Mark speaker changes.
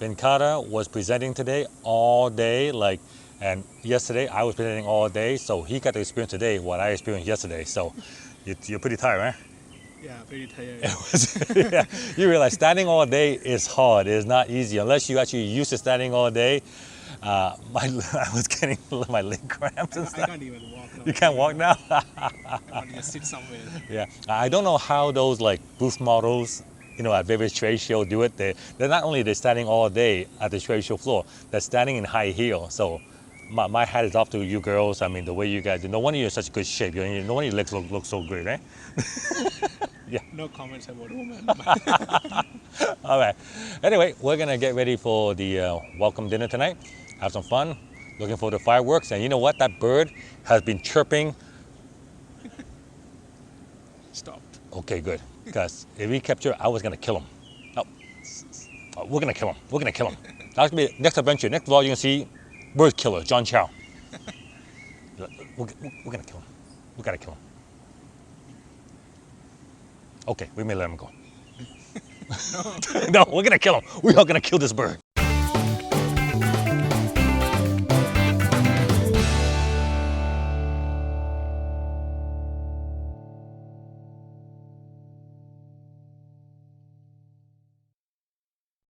Speaker 1: Ben Carter was presenting today all day, and yesterday I was presenting all day, so he got to experience today what I experienced yesterday. So you're pretty tired, right?
Speaker 2: Yeah, very tired.
Speaker 1: Yeah, you realize standing all day is hard. It's not easy unless you actually used to standing all day. I was getting my leg cramps and
Speaker 2: I
Speaker 1: stuff.
Speaker 2: can't even walk now.
Speaker 1: You can't walk now.
Speaker 2: I want to just sit somewhere.
Speaker 1: Yeah, I don't know how those booth models, at various trade shows do it. They're not only they're standing all day at the trade show floor, they're standing in high heel. So my hat is off to you girls. I mean, the way you guys do. No wonder you're in such good shape. No wonder your legs look so great, right?
Speaker 2: No comments about women.
Speaker 1: All right. Anyway, we're gonna get ready for the welcome dinner tonight. Have some fun. Looking for the fireworks. And you know what? That bird has been chirping.
Speaker 2: Stop.
Speaker 1: Okay, good. Because if he kept chirping, I was gonna kill him. Oh, we're gonna kill him. We're gonna kill him. That's gonna be next adventure. Next vlog, you're gonna see bird killer John Chow. We're gonna kill him. We gotta kill him. Okay, we may let him go. No, we're gonna kill him. We are gonna kill this bird.